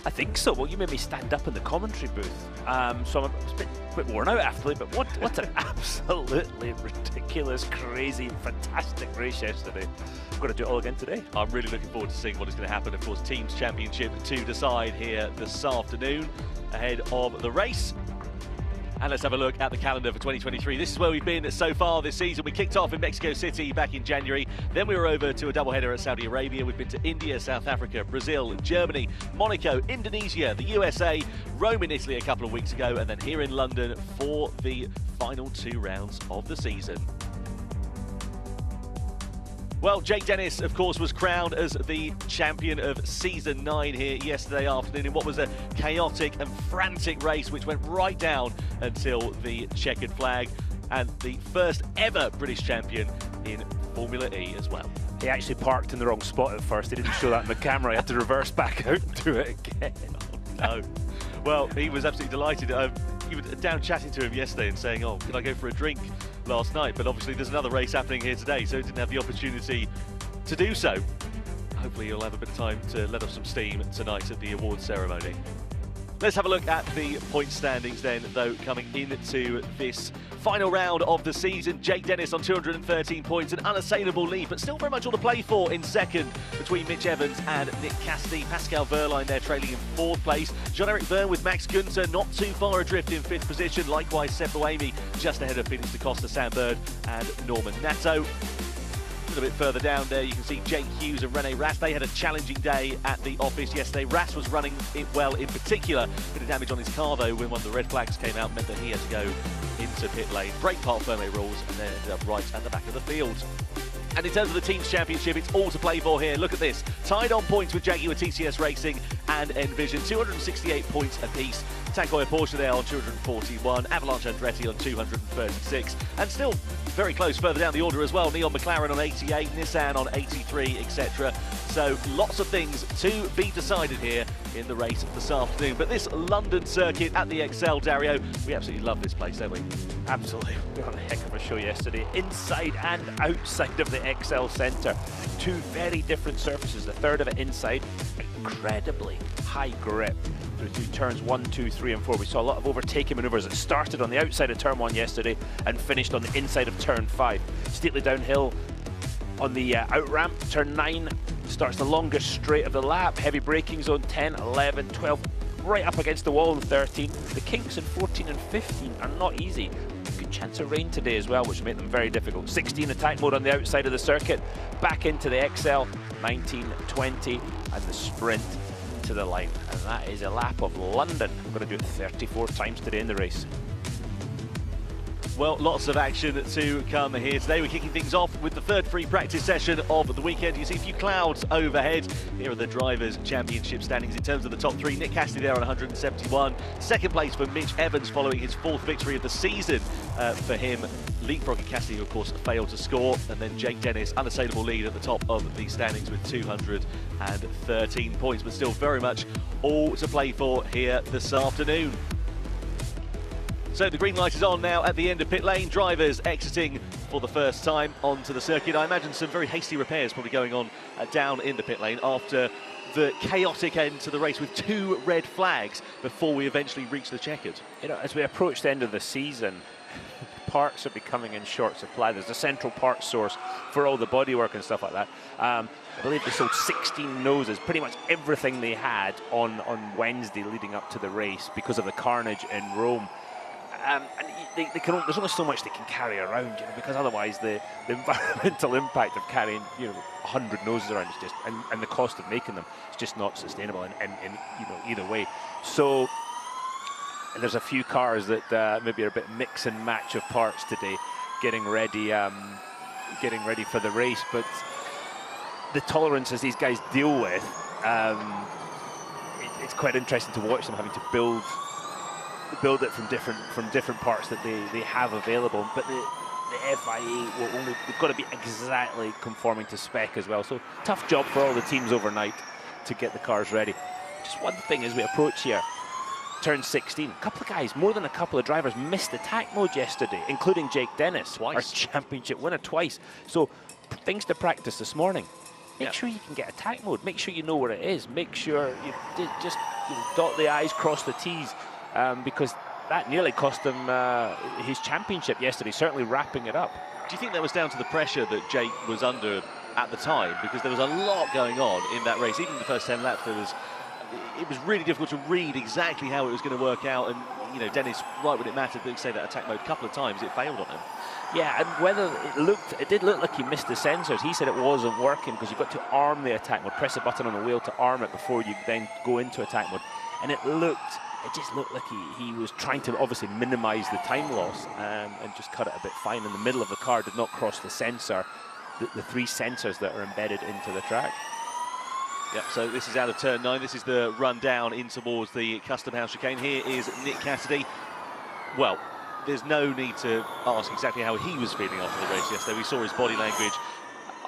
I think so. Well, you made me stand up in the commentary booth, so I'm a bit worn out after, but what an absolutely ridiculous, crazy, fantastic race yesterday. I'm going to do it all again today. I'm really looking forward to seeing what is going to happen. Of course, Teams Championship to decide here this afternoon ahead of the race. And let's have a look at the calendar for 2023. This is where we've been so far this season. We kicked off in Mexico City back in January. Then we were over to a doubleheader at Saudi Arabia. We've been to India, South Africa, Brazil, Germany, Monaco, Indonesia, the USA, Rome in Italy a couple of weeks ago, and then here in London for the final 2 rounds of the season. Well, Jake Dennis, of course, was crowned as the champion of Season 9 here yesterday afternoon in what was a chaotic and frantic race which went right down until the checkered flag, and the first ever British champion in Formula E as well. He actually parked in the wrong spot at first. He didn't show that in the camera. I had to reverse back out and do it again. Oh, no. Well, he was absolutely delighted. You were down chatting to him yesterday and saying, oh, can I go for a drink last night? But obviously there's another race happening here today, so he didn't have the opportunity to do so. Hopefully you'll have a bit of time to let off some steam tonight at the awards ceremony. Let's have a look at the point standings then, though, coming into this final round of the season. Jake Dennis on 213 points, an unassailable lead, but still very much all to play for in second between Mitch Evans and Nick Cassidy. Pascal Wehrlein there trailing in 4th place. Jean-Eric Vergne with Max Günther not too far adrift in 5th position. Likewise, Seb Buemi just ahead of Felix da Costa, Sam Bird and Norman Nato. A little bit further down there, you can see Jake Hughes and Rene Rast. They had a challenging day at the office yesterday. Rast was running it well in particular. Bit of damage on his car though when one of the red flags came out, meant that he had to go into pit lane. Break part Ferme rules, and then ended up right at the back of the field. And in terms of the Teams Championship, it's all to play for here. Look at this. Tied on points with Jaguar TCS Racing and Envision. 268 points apiece. Tag Heuer Porsche there on 241. Avalanche Andretti on 236. And still very close further down the order as well. Neon McLaren on 88, Nissan on 83, etc. So lots of things to be decided here in the race this afternoon. But this London circuit at the Excel, Dario, we absolutely love this place, don't we? Absolutely. We had a heck of a show yesterday, inside and outside of the Excel Centre. 2 very different surfaces, the third of it inside, incredibly high grip through turns 1, 2, 3 and 4. We saw a lot of overtaking manoeuvres that started on the outside of turn 1 yesterday and finished on the inside of turn 5. Steeply downhill on the out ramp. Turn 9 starts the longest straight of the lap. Heavy braking zone 10, 11, 12, right up against the wall in 13. The kinks in 14 and 15 are not easy. Good chance of rain today as well, which will make them very difficult. 16 attack mode on the outside of the circuit. Back into the XL, 19, 20, and the sprint to the line. And that is a lap of London. I'm going to do it 34 times today in the race. Well, lots of action to come here today. We're kicking things off with the 3rd free practice session of the weekend. You see a few clouds overhead. Here are the Drivers' Championship standings in terms of the top 3. Nick Cassidy there on 171. 2nd place for Mitch Evans following his 4th victory of the season for him. Leapfrogging Cassidy, who of course failed to score. And then Jake Dennis, unassailable lead at the top of the standings with 213 points. But still very much all to play for here this afternoon. So the green light is on now at the end of pit lane. Drivers exiting for the first time onto the circuit. I imagine some very hasty repairs probably going on down in the pit lane after the chaotic end to the race with 2 red flags before we eventually reach the checkered. You know, as we approach the end of the season, parts are becoming in short supply. There's a central part source for all the bodywork and stuff like that. I believe they sold 16 noses, pretty much everything they had on Wednesday leading up to the race because of the carnage in Rome. And there's only so much they can carry around, you know, because otherwise the environmental impact of carrying, you know, 100 noses around is just, and the cost of making them is just not sustainable in you know, either way. So and there's a few cars that maybe are a bit mix and match of parts today, getting ready for the race. But the tolerances these guys deal with, it's quite interesting to watch them having to build it from different parts that they have available. But the FIA will only, they've got to be exactly conforming to spec as well. So tough job for all the teams overnight to get the cars ready. Just one thing as we approach here, turn 16, a couple of guys, more than a couple of drivers missed attack mode yesterday, including Jake Dennis, twice. Our championship winner twice. So things to practice this morning. make sure you can get attack mode. Make sure you know where it is. Make sure you just dot the I's, cross the T's, because that nearly cost him his championship yesterday, certainly wrapping it up. Do you think that was down to the pressure that Jake was under at the time? Because there was a lot going on in that race. Even the first 10 laps, it was really difficult to read exactly how it was going to work out. And, you know, Dennis, right when it mattered, didn't say that attack mode a couple of times, it failed on him. Yeah, and whether it did look like he missed the sensors. He said it wasn't working because you've got to arm the attack mode, press a button on the wheel to arm it before you then go into attack mode. And it just looked like he was trying to obviously minimize the time loss and just cut it a bit fine in the middle of the car, did not cross the sensor, the 3 sensors that are embedded into the track. Yep, so this is out of turn 9. This is the run down in towards the Custom House chicane. Here is Nick Cassidy. Well, there's no need to ask exactly how he was feeling after the race yesterday. We saw his body language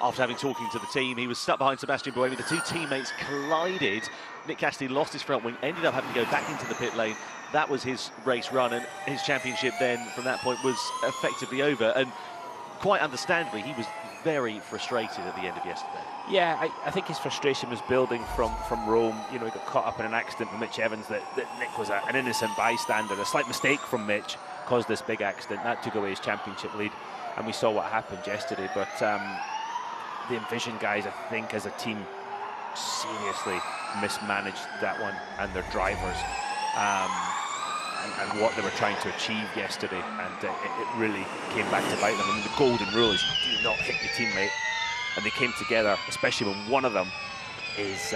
after having talking to the team. He was stuck behind Sebastian Buemi. The 2 teammates collided. Nick Cassidy lost his front wing, ended up having to go back into the pit lane. That was his race run, and his championship then from that point was effectively over. And quite understandably, he was very frustrated at the end of yesterday. Yeah, I think his frustration was building from Rome. You know, he got caught up in an accident with Mitch Evans that Nick was an innocent bystander. A slight mistake from Mitch caused this big accident. That took away his championship lead, and we saw what happened yesterday. But the Envision guys, I think, as a team, seriously mismanaged that one and their drivers and what they were trying to achieve yesterday, and it really came back to bite them. I mean, the golden rule is you do not hit your teammate, and they came together, especially when one of them is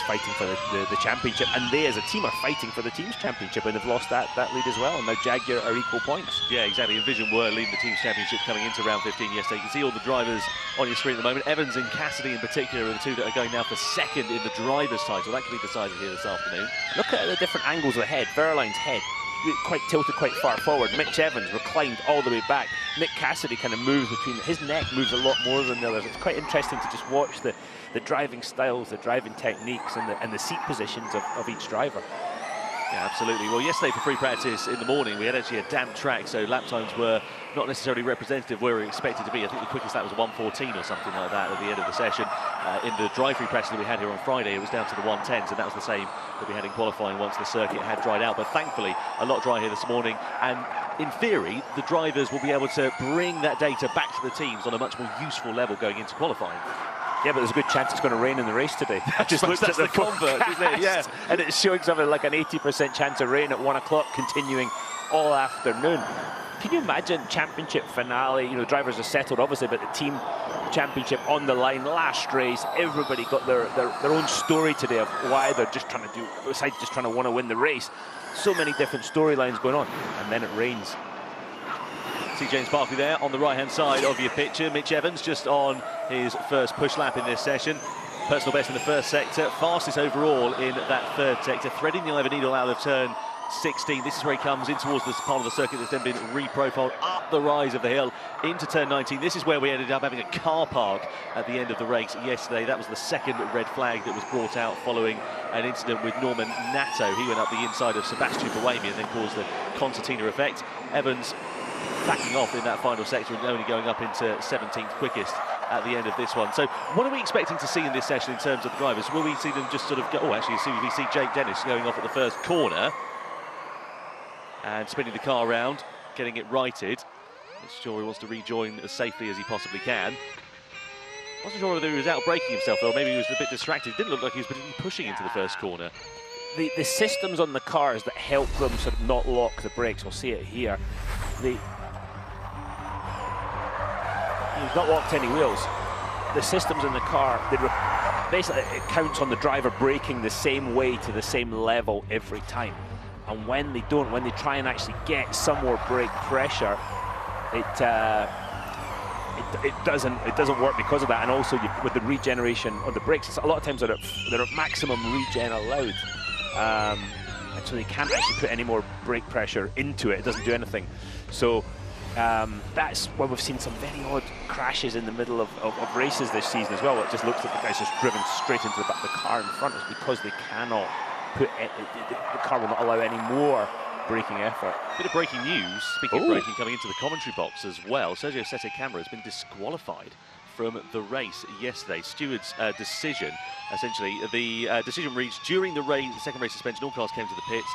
fighting for the championship, and they as a team are fighting for the team's championship, and they've lost that lead as well, and now Jaguar are equal points. Yeah, exactly. Envision were leading the team's championship coming into round 15 yesterday. You can see all the drivers on your screen at the moment. Evans and Cassidy in particular are the 2 that are going now for second in the driver's title. That can be decided here this afternoon. Look at the different angles of the head. Verline's head quite tilted quite far forward. Mitch Evans reclined all the way back. Nick Cassidy kind of moves between, his neck moves a lot more than the others. It's quite interesting to just watch the driving styles, the driving techniques, and the seat positions of each driver. Yeah, absolutely. Well, yesterday for free practice in the morning, we had actually a damp track, so lap times were not necessarily representative where we were expected to be. I think the quickest lap was 1:14 or something like that at the end of the session. In the dry free practice that we had here on Friday, it was down to the 1:10s, and that was the same that we had in qualifying once the circuit had dried out. But thankfully, a lot dry here this morning, and in theory, the drivers will be able to bring that data back to the teams on a much more useful level going into qualifying. Yeah, but there's a good chance it's going to rain in the race today. I just looked at the convert, isn't it? Yeah, and it's showing something like an 80% chance of rain at 1 o'clock, continuing all afternoon. Can you imagine championship finale? You know, drivers are settled, obviously, but the team championship on the line, last race. Everybody got their own story today of why they're just trying to do, besides just trying to want to win the race. So many different storylines going on, and then it rains. See James Barkley there on the right-hand side of your picture. Mitch Evans just on his first push lap in this session. Personal best in the first sector, fastest overall in that third sector, threading the eye of a needle out of turn 16. This is where he comes in towards this part of the circuit that's then been reprofiled up the rise of the hill into turn 19. This is where we ended up having a car park at the end of the race yesterday. That was the second red flag that was brought out following an incident with Norman Nato. He went up the inside of Sebastian Buemi and then caused the concertina effect. Evans backing off in that final sector and only going up into 17th quickest at the end of this one. So what are we expecting to see in this session in terms of the drivers? Will we see them just sort of go, oh, actually, we see Jake Dennis going off at the first corner and spinning the car around, getting it righted. I'm sure he wants to rejoin as safely as he possibly can. Wasn't sure whether he was out braking himself, though. Maybe he was a bit distracted. Didn't look like he was particularly pushing into the first corner. The systems on the cars that help them sort of not lock the brakes, we'll see it here. He's not locked any wheels. The systems in the car, basically it counts on the driver braking the same way to the same level every time. And when they don't, when they try and actually get some more brake pressure, it doesn't work because of that. And also with the regeneration of the brakes, a lot of times they're at maximum regen allowed. And so they can't actually put any more brake pressure into it. It doesn't do anything. So that's why we've seen some very odd crashes in the middle of races this season as well. It just looks like the guy's just driven straight into the back of the car in front. It's because they cannot put it, the car will not allow any more braking effort. Bit of breaking news, speaking of braking, coming into the commentary box as well. Sergio Sette Camara has been disqualified from the race yesterday. Steward's decision, essentially, the decision reached during the second race suspension. All cars came to the pits.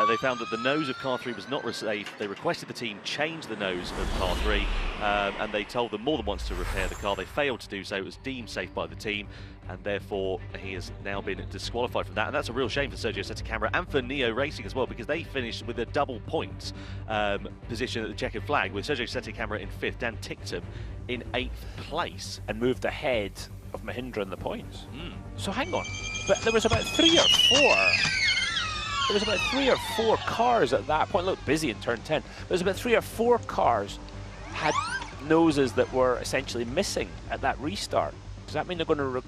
They found that the nose of car 3 was not safe. They requested the team change the nose of car 3, and they told them more than once to repair the car. They failed to do so. It was deemed safe by the team, and therefore he has now been disqualified from that. And that's a real shame for Sergio Sette and for Neo Racing as well, because they finished with a double points position at the checkered flag, with Sergio Sette in 5th, Dan Ticktum in 8th place. And moved ahead of Mahindra in the points. So hang on, but there was about 3 or 4. There was about 3 or 4 cars at that point. Looked busy in turn 10. There was about 3 or 4 cars had noses that were essentially missing at that restart. Does that mean they're going to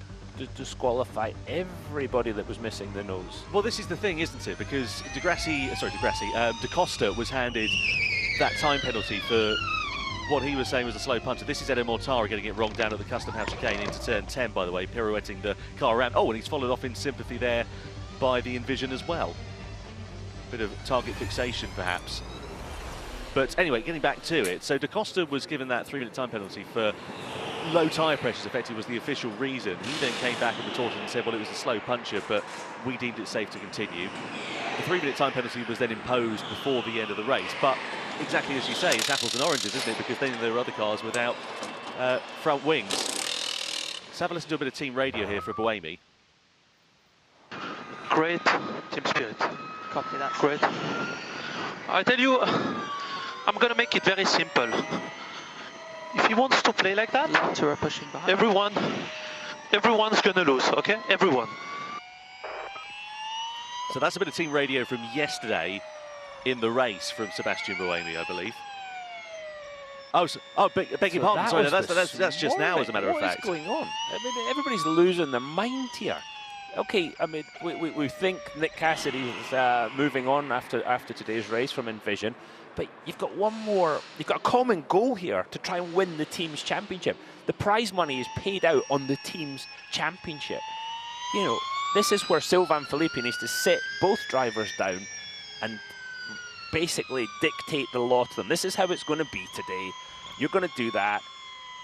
disqualify everybody that was missing the nose? Well, this is the thing, isn't it? Because Da Costa was handed that time penalty for what he was saying was a slow puncher. This is Edo Mortara getting it wrong down at the custom house chicane into turn 10, by the way, pirouetting the car around. Oh, and he's followed off in sympathy there by the Envision as well. Bit of target fixation, perhaps. But anyway, getting back to it, so Da Costa was given that 3-minute time penalty for low tyre pressures, effectively was the official reason. He then came back and retorted and said, well, it was a slow puncher, but we deemed it safe to continue. The 3-minute time penalty was then imposed before the end of the race, but exactly as you say, it's apples and oranges, isn't it? Because then there are other cars without front wings. Let's have a listen to a bit of team radio here for Buemi. Great team spirit. Copy that. Great. I tell you, I'm gonna make it very simple. If he wants to play like that, Lotterer pushing behind. Everyone's gonna lose, okay? Everyone. So that's a bit of team radio from yesterday in the race from Sebastian Buemi, I believe. Beg your pardon, sorry, that's just now, as a matter of fact. What is going on? I mean, everybody's losing their mind here. Okay, I mean, we think Nick Cassidy is moving on after today's race from Envision, but you've got one more, you've got a common goal here to try and win the team's championship. The prize money is paid out on the team's championship. You know, this is where Sylvain Philippe needs to sit both drivers down and basically dictate the law to them. This is how it's going to be today. You're going to do that.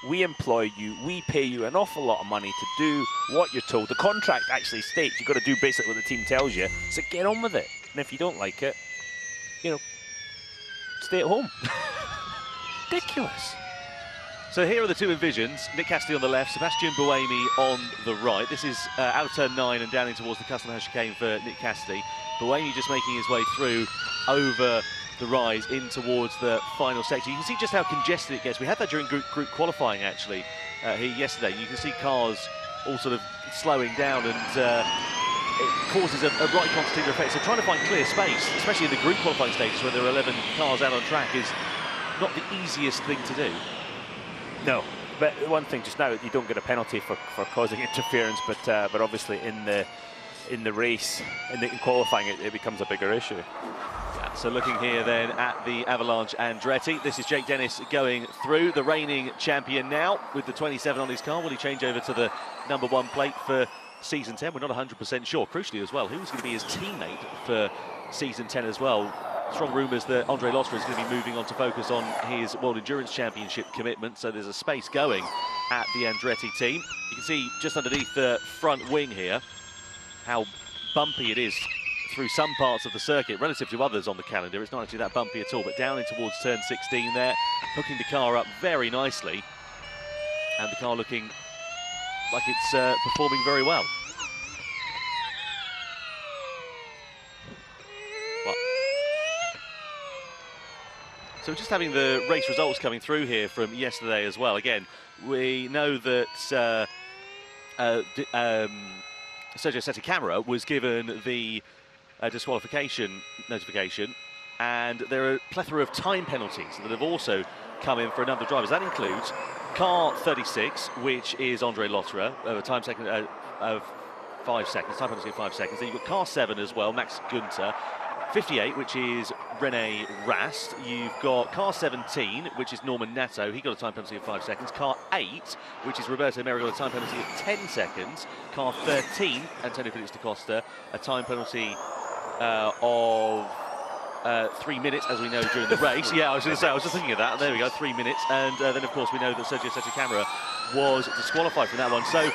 We employ you, we pay you an awful lot of money to do what you're told. The contract actually states you've got to do basically what the team tells you, so get on with it. And if you don't like it, you know, stay at home. Ridiculous. So here are the two Envisions, Nick Cassidy on the left, Sebastian Buemi on the right. This is out of turn 9 and down in towards the custom house chicane for Nick Cassidy. Buemi just making his way through over the rise in towards the final section. You can see just how congested it gets. We had that during group qualifying, actually, here yesterday. You can see cars all sort of slowing down, and it causes a right concertina effect. So trying to find clear space, especially in the group qualifying stages where there are 11 cars out on track, is not the easiest thing to do. No, but one thing just now, you don't get a penalty for causing interference, but obviously in the race, in qualifying, it becomes a bigger issue. So looking here then at the Avalanche Andretti, this is Jake Dennis going through, the reigning champion now with the 27 on his car. Will he change over to the number 1 plate for season 10? We're not 100% sure. Crucially as well, who's going to be his teammate for season 10 as well? Strong rumours that Andre Lotterer is going to be moving on to focus on his World Endurance Championship commitment, so there's a space going at the Andretti team. You can see just underneath the front wing here how bumpy it is through some parts of the circuit relative to others on the calendar. It's not actually that bumpy at all, but down in towards turn 16 there, hooking the car up very nicely, and the car looking like it's performing very well. So just having the race results coming through here from yesterday as well. Again, we know that Sergio Sette was given the disqualification notification, and there are a plethora of time penalties that have also come in for a number of drivers. That includes car 36, which is Andre Lotterer, a time of 5 seconds, time penalty of 5 seconds. Then you've got car 7 as well, Max Günther. 58, which is Rene Rast. You've got car 17, which is Norman Nato. He got a time penalty of 5 seconds. Car 8, which is Roberto Meri, got a time penalty of 10 seconds. Car 13, Antonio Felix da Costa, a time penalty of 3 minutes, as we know, during the race. Yeah, I was going to say, I was just thinking of that. And there we go, 3 minutes. And then, of course, we know that Sergio Santacamera was disqualified from that one. So,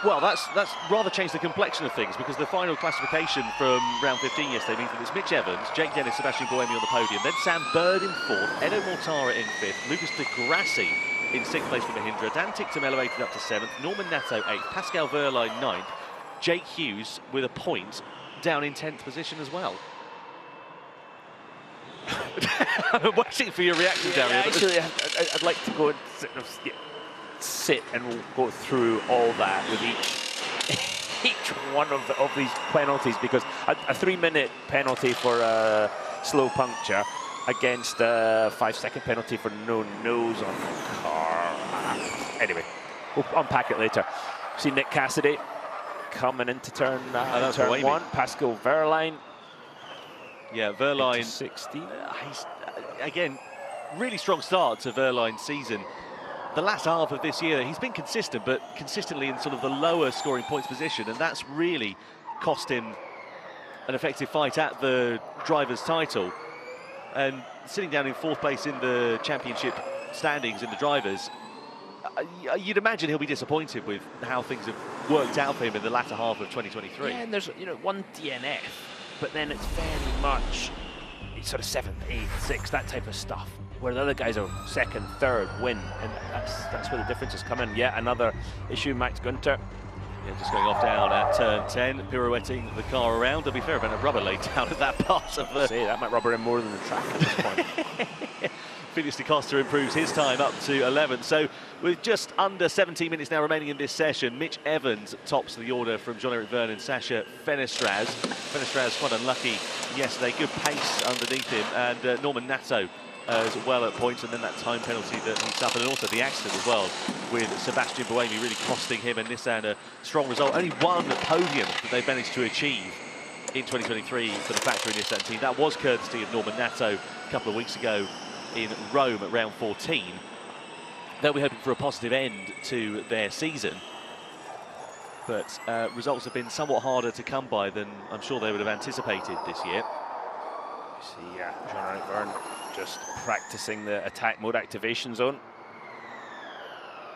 well, that's rather changed the complexion of things, because the final classification from round 15 yesterday means that it's Mitch Evans, Jake Dennis, Sebastian Buemi on the podium, then Sam Bird in 4th, Edo Mortara in 5th, Lucas de Grassi in 6th place for Mahindra, Dan Ticktum elevated up to 7th, Norman Nato 8th, Pascal Verline 9th, Jake Hughes with a point down in 10th position as well. I'm waiting for your reaction, Darian. Actually, I'd like to go and sit and we'll go through all that with each one of these penalties, because a 3-minute penalty for a slow puncture against a 5-second penalty for no nose on the car. Anyway, we'll unpack it later. See Nick Cassidy coming into turn 1. Pascal Verline. Yeah, Verline. 60. He's, again, really strong start to Verline's season. The last half of this year, he's been consistent, but consistently in sort of the lower scoring points position, and that's really cost him an effective fight at the driver's title. And sitting down in 4th place in the championship standings in the drivers, you'd imagine he'll be disappointed with how things have worked out for him in the latter half of 2023. Yeah, and there's one DNF, but then it's very much sort of 7th, 8th, 6th, that type of stuff, where the other guys are 2nd, 3rd, win, and that's where the differences come in. Yet another issue, Max Günther. Yeah, just going off down at turn 10, pirouetting the car around. To be fair, a bit of rubber laid down at that part of the... That might rubber in more than the track at this point. Felix da Costa improves his time up to 11th. So with just under 17 minutes now remaining in this session, Mitch Evans tops the order from Jean-Eric Vergne and Sacha Fenestraz. Fenestraz quite unlucky yesterday, good pace underneath him, and Norman Nato as well at points, and then that time penalty that he suffered, and also the accident as well with Sebastian Buemi really costing him and Nissan a strong result. Only one podium that they've managed to achieve in 2023 for the factory Nissan team. That was courtesy of Norman Nato a couple of weeks ago in Rome at round 14. They'll be hoping for a positive end to their season, but results have been somewhat harder to come by than I'm sure they would have anticipated this year. See, Jean-Eric Vergne just practicing the attack mode activation zone.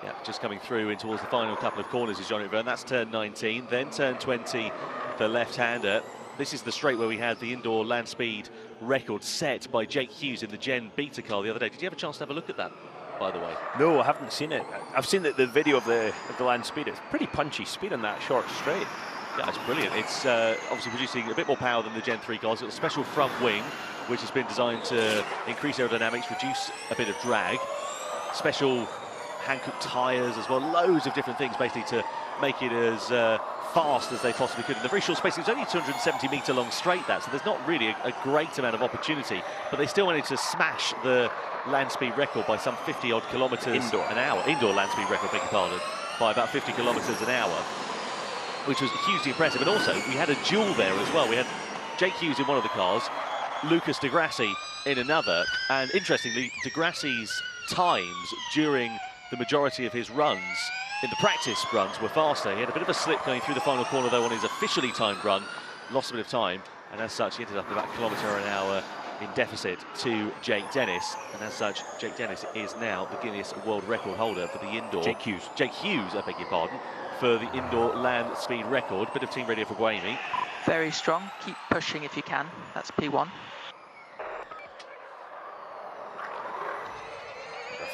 Yeah, just coming through in towards the final couple of corners is Jean-Eric Vergne. That's turn 19, then turn 20, the left-hander. This is the straight where we had the indoor land speed record set by Jake Hughes in the Gen Beta car the other day. Did you have a chance to have a look at that, by the way? No, I haven't seen it. I've seen the video of the land speed. It's pretty punchy speed on that short straight. Yeah, it's brilliant. It's obviously producing a bit more power than the Gen 3 cars. It's got a special front wing, which has been designed to increase aerodynamics, reduce a bit of drag. Special Hankook tyres as well. Loads of different things, basically, to make it as fast as they possibly could. In the very short space, it's only a 270-metre long straight, that, so there's not really a great amount of opportunity, but they still wanted to smash the land speed record by some 50-odd kilometres an hour. Indoor land speed record, beg your pardon, by about 50 kilometres an hour, which was hugely impressive. And also, we had a duel there as well. We had Jake Hughes in one of the cars, Lucas de Grassi in another, and interestingly, de Grassi's times during the majority of his runs, in the practice runs, were faster. He had a bit of a slip going through the final corner, though, on his officially timed run, lost a bit of time, and as such, he ended up about a kilometre an hour in deficit to Jake Dennis, and as such, Jake Dennis is now the Guinness World Record holder for the indoor... Jake Hughes, I beg your pardon, for the indoor land speed record. Bit of team radio for Buemi. Very strong. Keep pushing if you can. That's P1.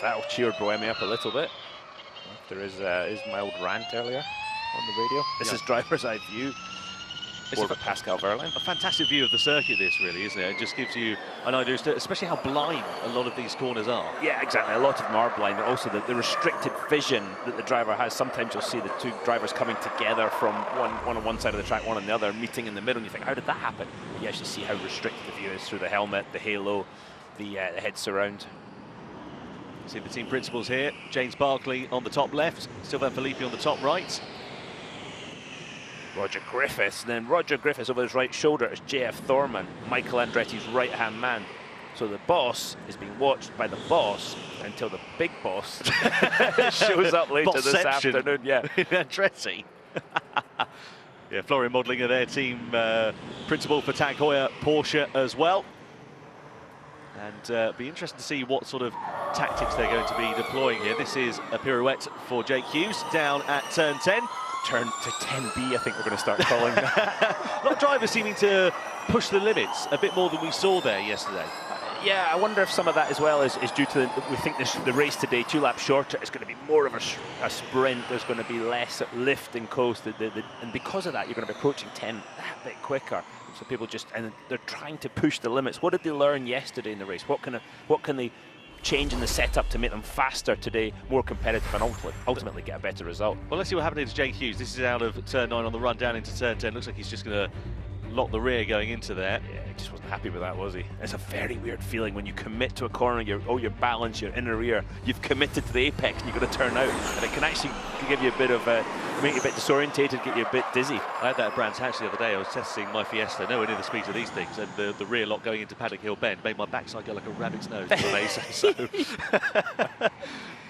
That'll cheer Buemi up a little bit after his mild rant earlier on the radio. This is driver's eye view. It's a Pascal Verline. A fantastic view of the circuit, this, really, isn't it? It just gives you an idea, especially how blind a lot of these corners are. Yeah, exactly. A lot of them are blind, but also the restricted vision that the driver has. Sometimes you'll see the two drivers coming together from one on one side of the track, one on the other, meeting in the middle, and you think, how did that happen? You actually see how restricted the view is through the helmet, the halo, the head surround. See the team principals here. James Barkley on the top left, Sylvain Philippe on the top right. Roger Griffiths, and then Roger Griffiths over his right shoulder is JF Thorman, Michael Andretti's right-hand man. So the boss is being watched by the boss until the big boss shows up later this afternoon. Yeah, Andretti. Yeah, Florian Modlinger, their team principal for Tag Heuer Porsche as well. And be interested to see what sort of tactics they're going to be deploying here. This is a pirouette for Jake Hughes down at turn 10. Turn to 10B, I think we're going to start calling that. A lot of drivers seeming to push the limits a bit more than we saw there yesterday. Yeah, I wonder if some of that as well is due to we think the race today, 2 laps shorter, is going to be more of a sprint. There's going to be less lift and coast, and because of that, you're going to be approaching 10 that bit quicker. So people and they're trying to push the limits. What did they learn yesterday in the race? What can they change in the setup to make them faster today, more competitive, and ultimately get a better result? Well, let's see what happens to Jake Hughes. This is out of turn 9 on the run down into turn 10. Looks like he's just going to lock the rear going into there. Yeah, he just wasn't happy with that, was he? It's a very weird feeling when you commit to a corner, your balance, your inner ear, you've committed to the apex and you've got to turn out, and it can actually give you a bit of make you a bit disorientated, get you a bit dizzy. I had that at Brands Hatch the other day. I was testing my Fiesta, nowhere near the speed of these things, and the rear lock going into Paddock Hill Bend made my backside go like a rabbit's nose. So.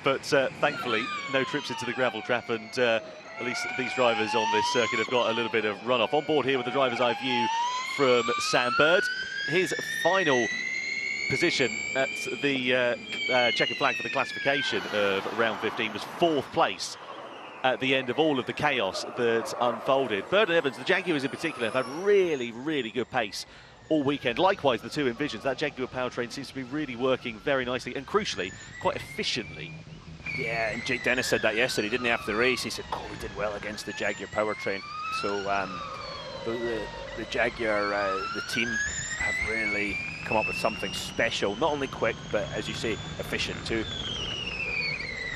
But thankfully, no trips into the gravel trap, and at least these drivers on this circuit have got a little bit of runoff. On board here with the driver's eye view from Sam Bird. His final position at the checkered flag for the classification of round 15 was 4th place at the end of all of the chaos that unfolded. Bird and Evans, the Jaguars in particular, have had really, really good pace all weekend. Likewise, the 2 Envisions. That Jaguar powertrain seems to be really working very nicely and, crucially, quite efficiently. Yeah, and Jake Dennis said that yesterday, didn't he, after the race? He said, oh, we did well against the Jaguar powertrain. So the Jaguar, the team have really come up with something special. Not only quick, but, as you say, efficient too.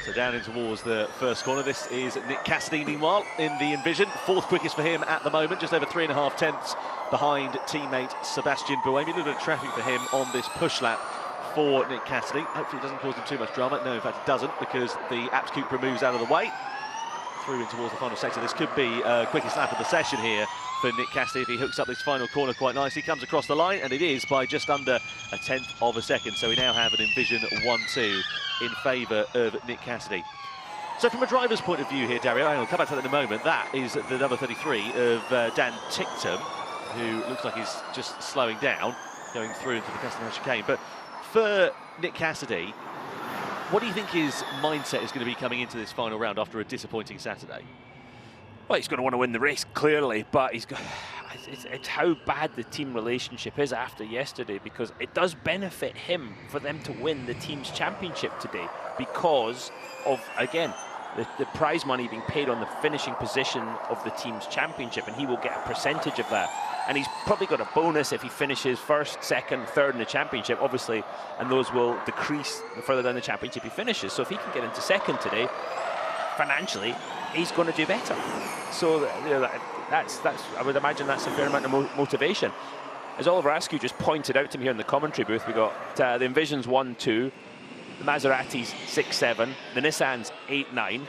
So down in towards the first corner. This is Nick Cassidy, meanwhile, in the Envision. 4th quickest for him at the moment, just over 3.5 tenths behind teammate Sebastian Buemi. A little bit of traffic for him on this push lap for Nick Cassidy. Hopefully it doesn't cause him too much drama. No, in fact it doesn't, because the Apps Cupra moves out of the way. Through in towards the final sector. This could be quickest lap of the session here for Nick Cassidy if he hooks up this final corner quite nicely. Comes across the line, and it is by just under a 1/10 of a second. So we now have an Envision 1-2 in favour of Nick Cassidy. So from a driver's point of view here, Dario, I'll come back to that in a moment. That is the number 33 of Dan Ticktum, who looks like he's just slowing down, going through into the Peston chicane. But for Nick Cassidy, what do you think his mindset is going to be coming into this final round after a disappointing Saturday? Well, he's going to want to win the race, clearly, but it's how bad the team relationship is after yesterday, because it does benefit him for them to win the team's championship today because of, again, the prize money being paid on the finishing position of the team's championship, and he will get a percentage of that. And he's probably got a bonus if he finishes 1st, 2nd, 3rd in the championship, obviously, and those will decrease the further down the championship he finishes. So if he can get into 2nd today, financially, he's going to do better. So you know, that's I would imagine that's a fair amount of motivation. As Oliver Askew just pointed out to me here in the commentary booth, we got the Envisions 1-2, the Maseratis 6-7, the Nissans 8-9,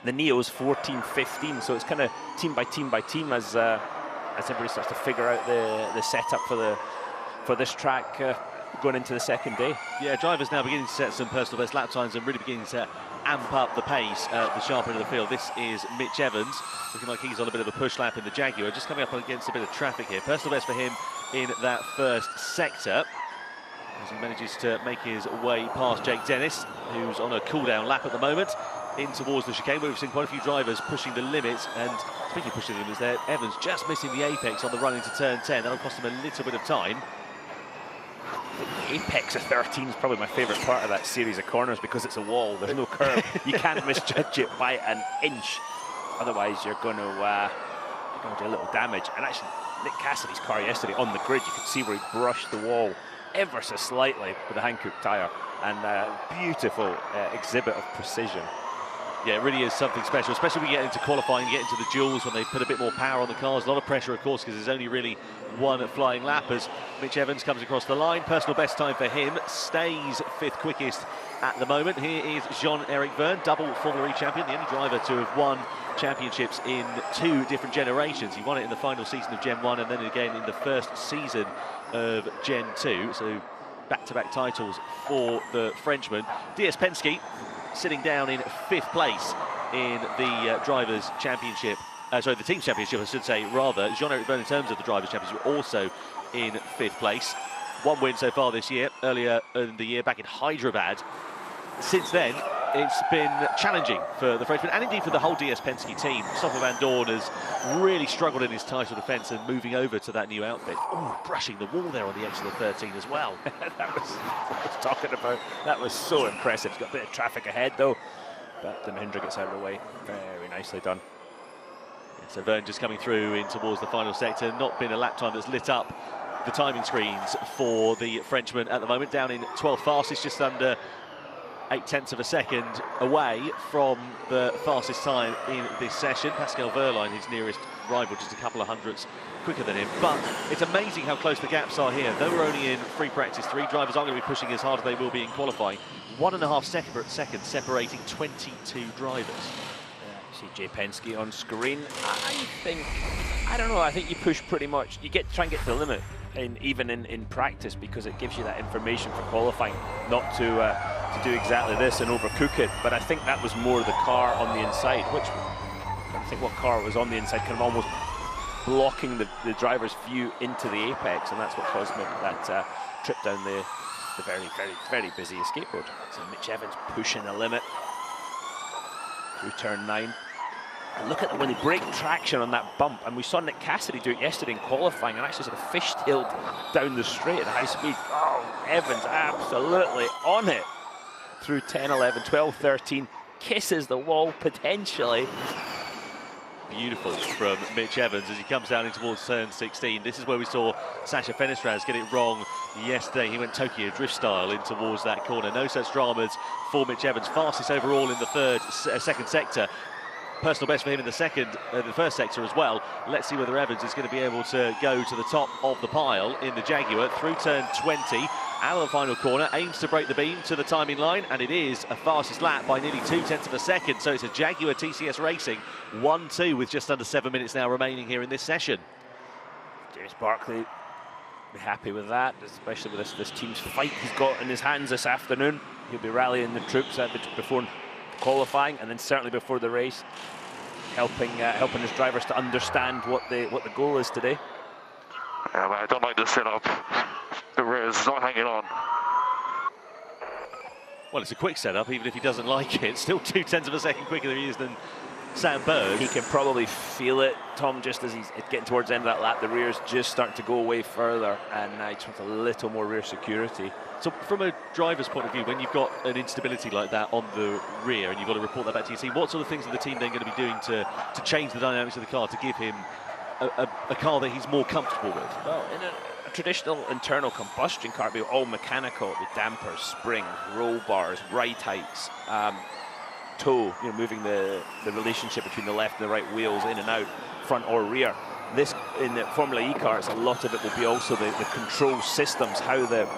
the Neos 14-15. So it's kind of team by team by team as everybody starts to figure out the setup for this track going into the 2nd day. Yeah, drivers now beginning to set some personal best lap times and really beginning to amp up the pace at the sharp end of the field. This is Mitch Evans, looking like he's on a bit of a push lap in the Jaguar, just coming up against a bit of traffic here. Personal best for him in that 1st sector, as he manages to make his way past Jake Dennis, who's on a cool-down lap at the moment, in towards the chicane, where we've seen quite a few drivers pushing the limits. And speaking of pushing the limits there, Evans just missing the apex on the run into turn 10. That'll cost him a little bit of time. The apex of 13 is probably my favourite part of that series of corners, because it's a wall, there's no curve. You can't misjudge it by an inch, otherwise you're going to do a little damage. And actually, Nick Cassidy's car yesterday on the grid, you could see where he brushed the wall ever so slightly with the Hankook tyre, and a beautiful exhibit of precision. Yeah, it really is something special, especially when you get into qualifying, get into the duels, when they put a bit more power on the cars. A lot of pressure, of course, because there's only really one flying lap as Mitch Evans comes across the line. Personal best time for him, stays 5th quickest at the moment. Here is Jean-Eric Verne, double Formula E champion, the only driver to have won championships in 2 different generations. He won it in the final season of Gen 1 and then again in the 1st season of Gen 2. So back-to-back titles for the Frenchman. DS Penske sitting down in 5th place in the Drivers' Championship sorry, the team's championship, I should say, rather. Jean-Eric Vergne, in terms of the drivers' championship, also in 5th place. 1 win so far this year, earlier in the year back in Hyderabad. Since then, it's been challenging for the Frenchman and indeed for the whole DS Penske team. Stoffel Van Dorn has really struggled in his title defence and moving over to that new outfit. Oh, brushing the wall there on the exit of 13 as well. That was what I was talking about. That was so impressive. He's got a bit of traffic ahead though, but the Mahindra gets out of the way. Very nicely done. Yeah, so Vergne just coming through in towards the final sector. Not been a lap time that's lit up the timing screens for the Frenchman at the moment. Down in 12th fastest, just under 0.8 of a second away from the fastest time in this session. Pascal Wehrlein, his nearest rival, just a couple of hundredths quicker than him. But it's amazing how close the gaps are here. Though we're only in free practice, 3 drivers aren't going to be pushing as hard as they will be in qualifying. 1.5 seconds separating 22 drivers. See Jay Penske on screen. I don't know, I think you push pretty much, you try and get to the limit, even in practice, because it gives you that information for qualifying, not to do exactly this and overcook it. But I think that was more the car on the inside, which I think what car was on the inside, kind of almost blocking the driver's view into the apex, and that's what caused maybe that trip down the very, very, very busy escape road. So Mitch Evans pushing the limit through turn 9. And look at when they break traction on that bump, and we saw Nick Cassidy do it yesterday in qualifying and actually sort of fishtailed down the straight at high speed. Oh, Evans absolutely on it through 10, 11, 12, 13, kisses the wall potentially. Beautiful from Mitch Evans as he comes down in towards turn 16. This is where we saw Sacha Fenestraz get it wrong yesterday. He went Tokyo drift style in towards that corner. No such dramas for Mitch Evans. Fastest overall in the second sector. Personal best for him in the first sector as well. Let's see whether Evans is going to be able to go to the top of the pile in the Jaguar through turn 20. Out of the final corner, aims to break the beam to the timing line, and it is a fastest lap by nearly 0.2 of a second. So it's a Jaguar TCS Racing 1-2 with just under 7 minutes now remaining here in this session. James Barclay be happy with that, especially with this team's fight he's got in his hands this afternoon. He'll be rallying the troops before qualifying, and then certainly before the race, helping his drivers to understand what the goal is today. Yeah, but I don't like the setup. The rear is not hanging on. Well, it's a quick setup, even if he doesn't like it. Still 0.2 of a second quicker than he is than Sam Berg. He can probably feel it, Tom, just as he's getting towards the end of that lap. The rear's just starting to go away further, and he just wants a little more rear security. So from a driver's point of view, when you've got an instability like that on the rear and you've got to report that back to your team, what sort of things are the team then going to be doing to change the dynamics of the car to give him a car that he's more comfortable with? Well, in a traditional internal combustion car, it'd be all mechanical. It'd be dampers, springs, roll bars, right heights, toe, moving the relationship between the left and the right wheels in and out, front or rear. This, in the Formula E cars, a lot of it will be also the control systems, how the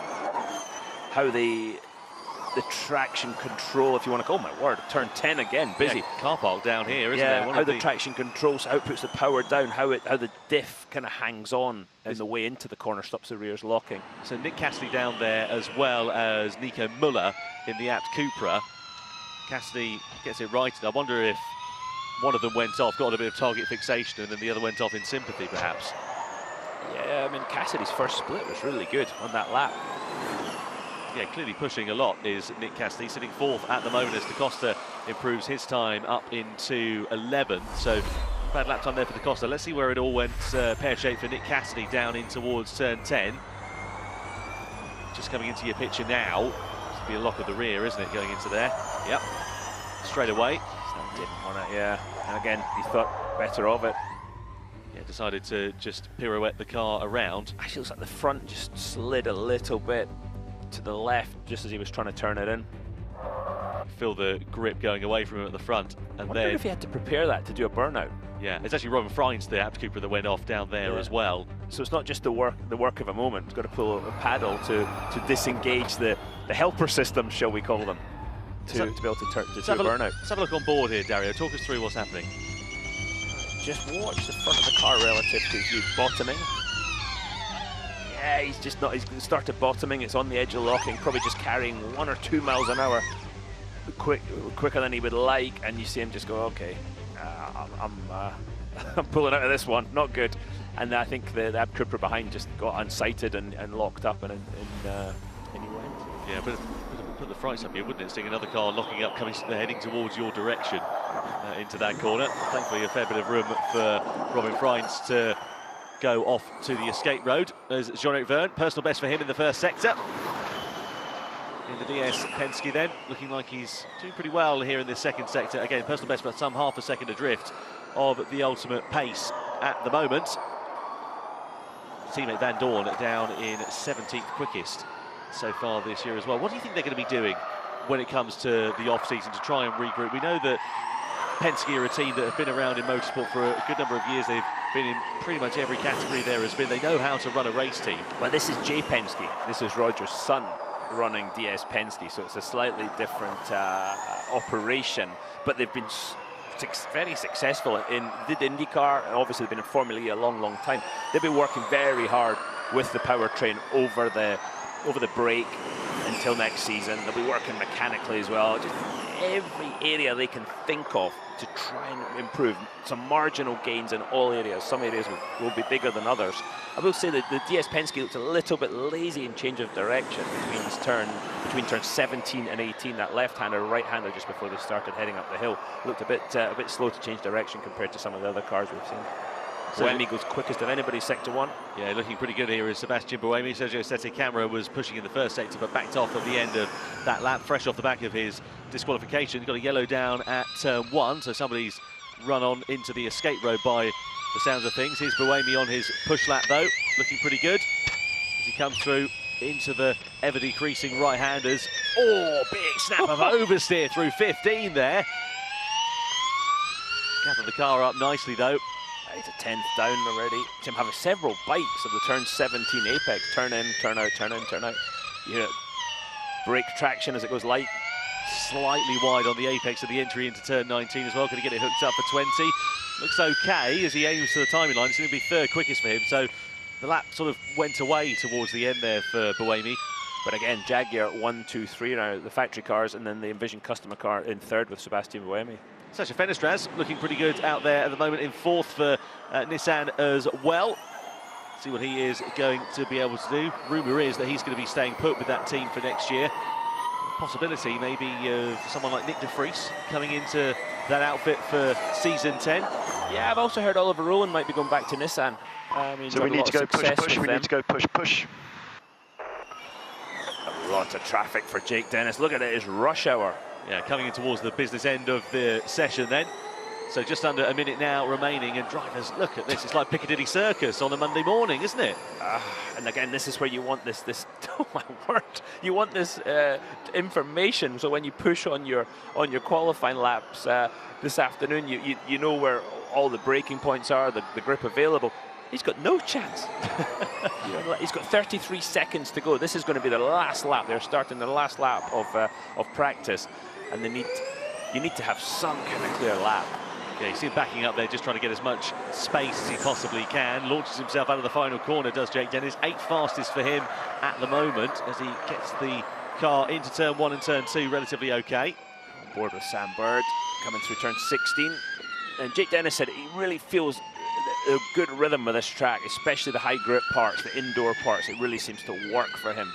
traction control, if you want to, oh my word, turn 10 again, busy. Yeah, car park down here, isn't there? One how the traction controls, how it puts the power down, how the diff kind of hangs on in the way into the corner, stops the rears locking. So Nick Cassidy down there, as well as Nico Muller in the Abt Cupra. Cassidy gets it righted. I wonder if one of them went off, got a bit of target fixation, and then the other went off in sympathy, perhaps. Yeah, I mean, Cassidy's first split was really good on that lap. Yeah, clearly pushing a lot is Nick Cassidy, sitting 4th at the moment as Da Costa improves his time up into 11. So bad lap time there for Da Costa. Let's see where it all went pear-shaped for Nick Cassidy down in towards turn 10. Just coming into your picture now. This will be a lock of the rear, isn't it, going into there? Yep. Straight away. Didn't want it, yeah. And again, he thought better of it. Yeah, decided to just pirouette the car around. Actually, looks like the front just slid a little bit to the left just as he was trying to turn it in. Feel the grip going away from him at the front, and I wonder if he had to prepare that to do a burnout. Yeah, it's actually Robin Frines, the Abt Cupra, that went off down there as well. So it's not just the work of a moment. He's got to pull a paddle to disengage the helper system, shall we call them, to be able to do a burnout. Let's have a look on board here, Dario. Talk us through what's happening. Just watch the front of the car relative to his bottoming. Yeah, he's just not. He's started bottoming. It's on the edge of locking, probably just carrying 1 or 2 miles an hour, quicker than he would like. And you see him just go, okay, I'm pulling out of this one, not good. And I think the Ab Trooper behind just got unsighted and locked up, and he went. Yeah, but put the frights up here, wouldn't it? Seeing another car locking up, heading towards your direction into that corner. Thankfully, a fair bit of room for Robin Freins to go off to the escape road. There's Jean-Eric Vergne, personal best for him in the first sector. In the DS Penske then, looking like he's doing pretty well here in this second sector. Again, personal best, but some half a second adrift of the ultimate pace at the moment. Teammate Van Dorn down in 17th quickest so far this year as well. What do you think they're going to be doing when it comes to the off-season to try and regroup? We know that Penske are a team that have been around in motorsport for a good number of years. They've been in pretty much every category there has been. They know how to run a race team. Well, this is Jay Penske. This is Roger's son running DS Penske, so it's a slightly different operation. But they've been very successful in the IndyCar, and obviously they've been in Formula E a long time. They've been working very hard with the powertrain over the break until next season. They'll be working mechanically as well. Just every area they can think of to try and improve. Some marginal gains in all areas. Some areas will be bigger than others. I will say that the DS Penske looked a little bit lazy in change of direction between turns 17 and 18. That left-hander, right-hander just before they started heading up the hill looked a bit slow to change direction compared to some of the other cars we've seen. Buemi goes quickest of anybody, sector 1. Yeah, looking pretty good here is Sebastian Buemi. Sergio Sette Camara was pushing in the first sector, but backed off at the end of that lap, fresh off the back of his disqualification. Got a yellow down at turn 1, so somebody's run on into the escape road by the sounds of things. Here's Buemi on his push lap, though, looking pretty good as he comes through into the ever-decreasing right-handers. Oh, big snap of oversteer through 15 there. Gathered the car up nicely, though. He's a 10th down already. Tim having several bites of the turn 17 apex. Turn in, turn out, turn in, turn out. You hear brake traction as it goes light. Slightly wide on the apex of the entry into turn 19 as well. Going to get it hooked up for 20. Looks okay as he aims to the timing line. It's going to be third quickest for him. So the lap sort of went away towards the end there for Buemi. But again, Jaguar 1, 2, 3 now, the factory cars, and then the Envision customer car in third with Sebastian Buemi. Sacha Fenestraz looking pretty good out there at the moment in fourth for Nissan as well. See what he is going to be able to do. Rumour is that he's going to be staying put with that team for next year. Possibility maybe of someone like Nick de Vries coming into that outfit for season 10. Yeah, I've also heard Oliver Rowland might be going back to Nissan. So we need to go push. We need to go push. A lot of traffic for Jake Dennis. Look at it, it's rush hour. Yeah, coming in towards the business end of the session then. So just under a minute now remaining, and drivers, look at this, it's like Piccadilly Circus on a Monday morning, isn't it? And again, this is where you want this oh my word, you want this information, so when you push on your qualifying laps this afternoon, you know where all the braking points are, the grip available. He's got no chance. He's got 33 seconds to go. This is going to be the last lap. They're starting the last lap of practice, and you need to have some kind of clear lap. Yeah, you see him backing up there, just trying to get as much space as he possibly can. Launches himself out of the final corner, does Jake Dennis. 8th fastest for him at the moment as he gets the car into turn 1 and turn 2 relatively okay. On board with Sam Bird, coming through turn 16. And Jake Dennis said he really feels a good rhythm with this track, especially the high grip parts, the indoor parts. It really seems to work for him.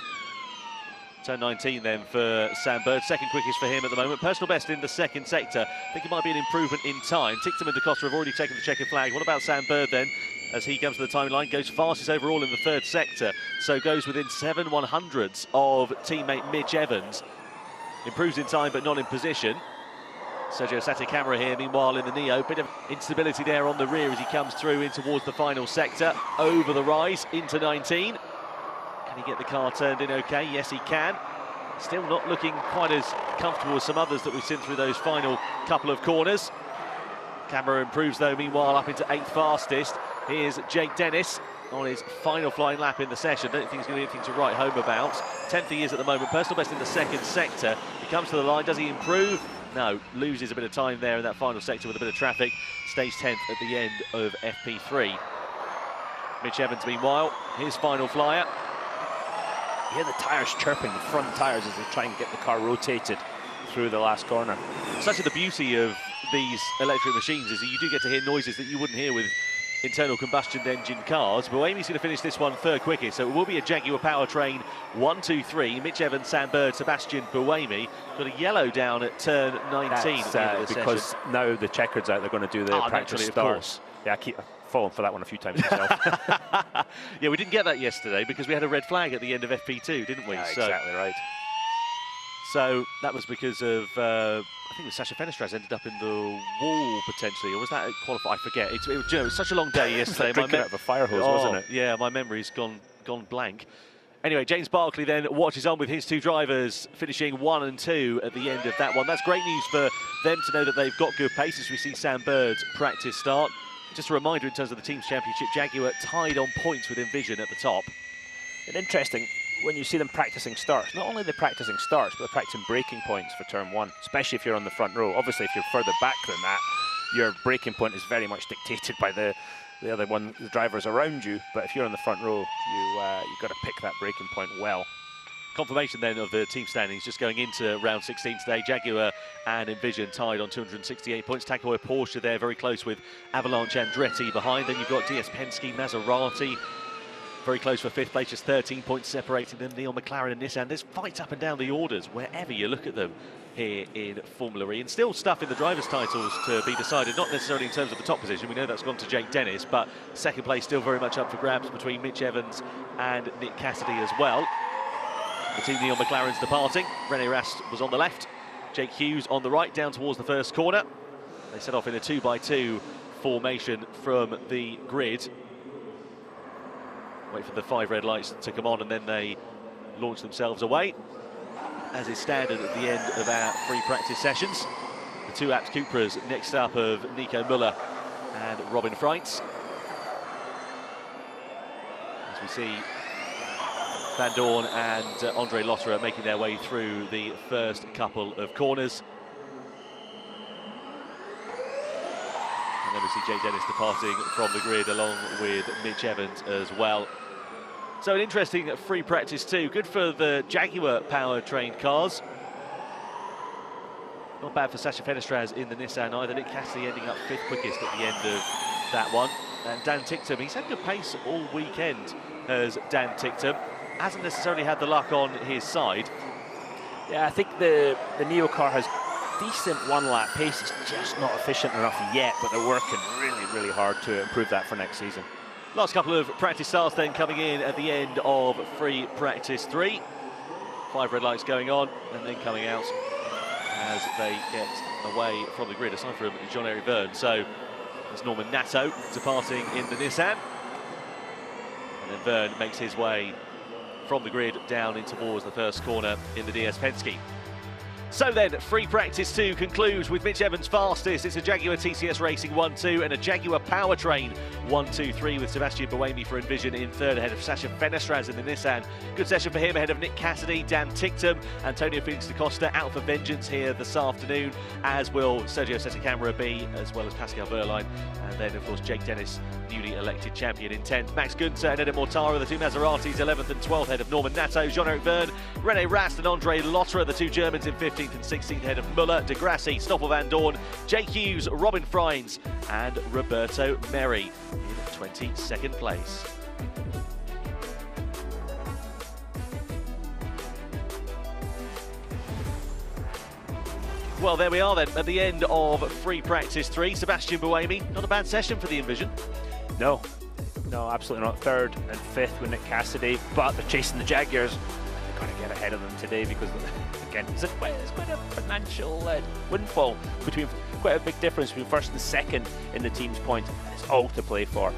Turn 19 then for Sam Bird, second quickest for him at the moment. Personal best in the second sector. I think it might be an improvement in time. Tictum and Da Costa have already taken the checkered flag. What about Sam Bird then? As he comes to the timeline, goes fastest overall in the third sector, so goes within 7/100ths of teammate Mitch Evans. Improves in time but not in position. Sergio Sette Camara here, meanwhile, in the Neo. Bit of instability there on the rear as he comes through in towards the final sector. Over the rise into 19. Can he get the car turned in okay? Yes, he can. Still not looking quite as comfortable as some others that we've seen through those final couple of corners. Camera improves, though, meanwhile, up into 8th fastest. Here's Jake Dennis on his final flying lap in the session. Don't think he's going to be anything to write home about. 10th he is at the moment. Personal best in the second sector. He comes to the line. Does he improve? No. Loses a bit of time there in that final sector with a bit of traffic. Stays 10th at the end of FP3. Mitch Evans, meanwhile, his final flyer. You hear the tyres chirping, the front tyres, as they try and get the car rotated through the last corner. Such the beauty of these electric machines is that you do get to hear noises that you wouldn't hear with internal combustion engine cars. Buemi's going to finish this one third quickest, so it will be a Jaguar powertrain 1, 2, 3. Mitch Evans, Sam Bird, Sebastian Buemi. Got a yellow down at turn 19. That's, because session. now the checkered's out, they're going to do the practice starts. Yeah, I keep falling for that one a few times myself. Yeah, we didn't get that yesterday because we had a red flag at the end of FP2, didn't we? Yeah, exactly right. So that was because of, I think it was Sasha Fenestraz ended up in the wall potentially, or was that qualified? I forget. It was such a long day yesterday. Like drinking out of a fire hose, wasn't it? Yeah, my memory's gone blank. Anyway, James Barkley then watches on with his two drivers, finishing 1 and 2 at the end of that one. That's great news for them to know that they've got good pace as we see Sam Bird's practice start. Just a reminder in terms of the team's championship, Jaguar tied on points with Envision at the top. And interesting, when you see them practicing starts, not only are they practicing starts, but they're practicing braking points for turn 1, especially if you're on the front row. Obviously, if you're further back than that, your braking point is very much dictated by the drivers around you. But if you're on the front row, you've got to pick that braking point well. Confirmation then of the team standings just going into round 16 today. Jaguar and Envision tied on 268 points. Tag Heuer Porsche there very close with Avalanche Andretti behind. Then you've got DS Penske, Maserati very close for 5th place, just 13 points separating them. Neil McLaren and Nissan. There's fights up and down the orders wherever you look at them here in Formula E, and still stuff in the drivers' titles to be decided, not necessarily in terms of the top position. We know that's gone to Jake Dennis, but second place still very much up for grabs between Mitch Evans and Nick Cassidy as well. The team Neil McLaren's departing. René Rast was on the left, Jake Hughes on the right, down towards the first corner. They set off in a 2x2 formation from the grid. Wait for the 5 red lights to come on, and then they launch themselves away, as is standard at the end of our free practice sessions. The 2 Abt Cupras next up of Nico Müller and Robin Freitz. As we see Van Dorn and Andre Lotterer making their way through the first couple of corners. And then we see Jake Dennis departing from the grid along with Mitch Evans as well. So an interesting free practice too. Good for the Jaguar power-trained cars. Not bad for Sasha Fenestraz in the Nissan either. Nick Cassidy ending up 5th quickest at the end of that one. And Dan Ticktum, he's had good pace all weekend, has Dan Ticktum. Hasn't necessarily had the luck on his side. Yeah, I think the Neo car has decent one-lap pace. It's just not efficient enough yet, but they're working really, really hard to improve that for next season. Last couple of practice starts then coming in at the end of free practice 3. 5 red lights going on and then coming out as they get away from the grid, aside from Jean-Eric Verne. So there's Norman Nato departing in the Nissan. And then Verne makes his way from the grid down in towards the first corner in the DS Penske. So then, free practice 2 concludes with Mitch Evans fastest. It's a Jaguar TCS Racing 1-2 and a Jaguar Powertrain 1-2-3 with Sebastian Buemi for Envision in 3rd ahead of Sasha Fenestraz in the Nissan. Good session for him ahead of Nick Cassidy, Dan Ticktum, Antonio Felix da Costa out for vengeance here this afternoon, as will Sergio Setecamera be, as well as Pascal Wehrlein. And then, of course, Jake Dennis, newly elected champion in 10th. Max Günther and Eder Mortara, the 2 Maseratis, 11th and 12th ahead of Norman Nato, Jean-Eric Verne, René Rast and Andre Lotterer, the 2 Germans in 15th and 16th ahead of Müller, De Grassi, Stoffel Van Dorn, Jake Hughes, Robin Freitz and Roberto Merri in 22nd place. Well, there we are then, at the end of free practice 3. Sebastian Buemi, not a bad session for the Envision. No, absolutely not. 3rd and 5th with Nick Cassidy, but they're chasing the Jaguars. They've got to get ahead of them today because, again, it's quite a financial windfall, between quite a big difference between 1st and 2nd in the team's points. It's all to play for.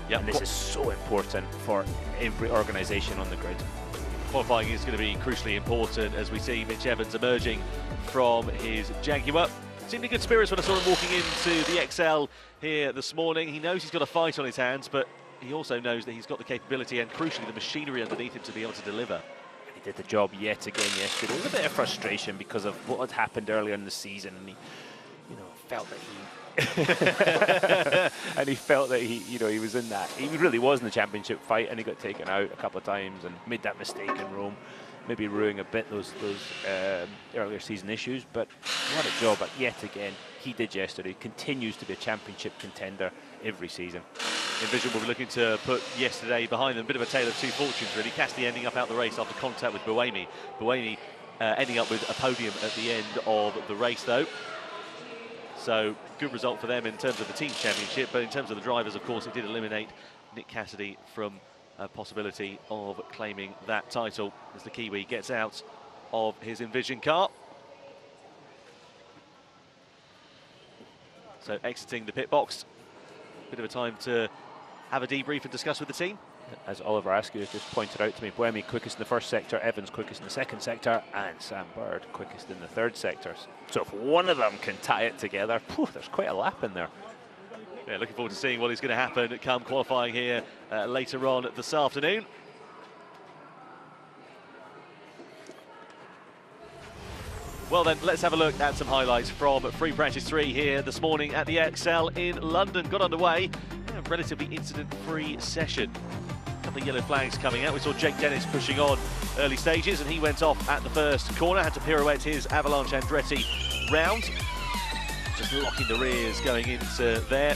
Yep. And this is so important for every organisation on the grid. Qualifying is going to be crucially important as we see Mitch Evans emerging from his Jaguar. Seemed in good spirits when I saw him walking into the XL here this morning. He knows he's got a fight on his hands, but he also knows that he's got the capability and, crucially, the machinery underneath him to be able to deliver. And he did the job yet again yesterday. There was a bit of frustration because of what had happened earlier in the season, and he, felt that and he felt that he was in that. He really was in the championship fight, and he got taken out a couple of times and made that mistake in Rome, maybe ruining a bit those earlier season issues. But what a job yet again he did yesterday. Continues to be a championship contender every season. Envision will be looking to put yesterday behind them. A bit of a tale of two fortunes, really. Cassidy ending up out the race after contact with Buemi. Buemi ending up with a podium at the end of the race, though. So, good result for them in terms of the team championship. But in terms of the drivers, of course, it did eliminate Nick Cassidy from a possibility of claiming that title as the Kiwi gets out of his Envision car. So, exiting the pit box. Bit of a time to have a debrief and discuss with the team. As Oliver Askew has just pointed out to me, Buemi quickest in the first sector, Evans quickest in the second sector, and Sam Bird quickest in the third sector. So if one of them can tie it together, there's quite a lap in there. Yeah, looking forward to seeing what is going to happen come qualifying here later on this afternoon. Well then, let's have a look at some highlights from Free Practice 3 here this morning at the EXL in London. Got underway, a relatively incident-free session. A couple of yellow flags coming out. We saw Jake Dennis pushing on early stages, and he went off at the first corner, had to pirouette his Avalanche Andretti round. Just locking the rears going into there.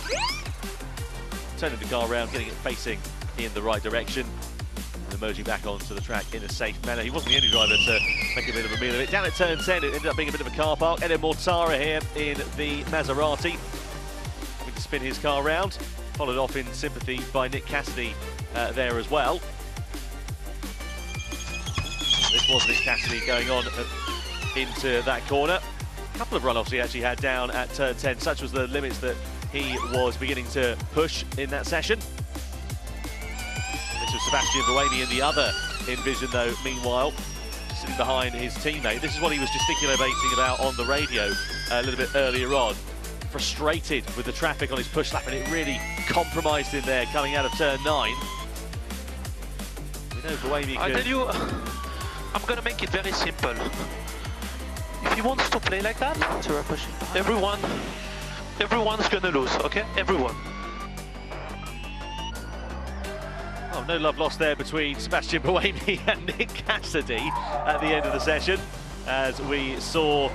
Turning the car around, getting it facing in the right direction. Emerging back onto the track in a safe manner. He wasn't the only driver to make a bit of a meal of it. Down at turn 10, it ended up being a bit of a car park. Eder Mortara here in the Maserati, having to spin his car round. Followed off in sympathy by Nick Cassidy there as well. This was Nick Cassidy going on into that corner. A couple of runoffs he actually had down at turn 10. Such was the limits that he was beginning to push in that session. This was Sebastian Buemi in the other Envision, though, meanwhile, sitting behind his teammate. This is what he was gesticulating about on the radio a little bit earlier on. Frustrated with the traffic on his push lap, and it really compromised him there coming out of turn 9. We know Buemi I tell you, I'm going to make it very simple. If he wants to play like that, everyone's going to lose, okay? Everyone. Oh, no love lost there between Sebastian Buemi and Nick Cassidy at the end of the session, as we saw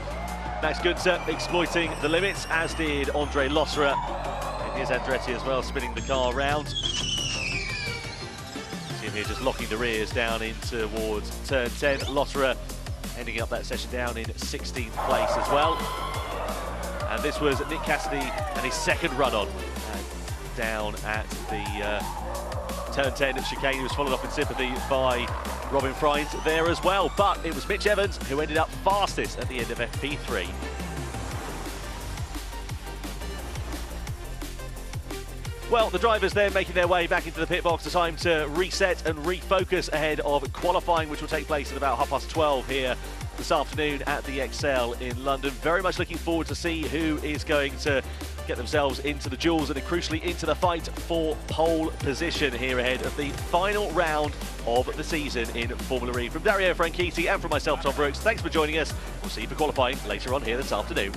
Max Günther exploiting the limits, as did Andre Losra in his Andretti as well, spinning the car round. See him here just locking the rears down in towards turn 10. Losra ending up that session down in 16th place as well. And this was Nick Cassidy and his second run-on down at the turn 10 chicane. He was followed up in sympathy by Robin Freund there as well, but it was Mitch Evans who ended up fastest at the end of FP3. Well, the drivers then making their way back into the pit box. The time to reset and refocus ahead of qualifying, which will take place at about 12:30 here this afternoon at the EXL in London. Very much looking forward to see who is going to get themselves into the duels and crucially into the fight for pole position here ahead of the final round of the season in Formula E. From Dario Franchitti and from myself, Tom Brooks, thanks for joining us. We'll see you for qualifying later on here this afternoon.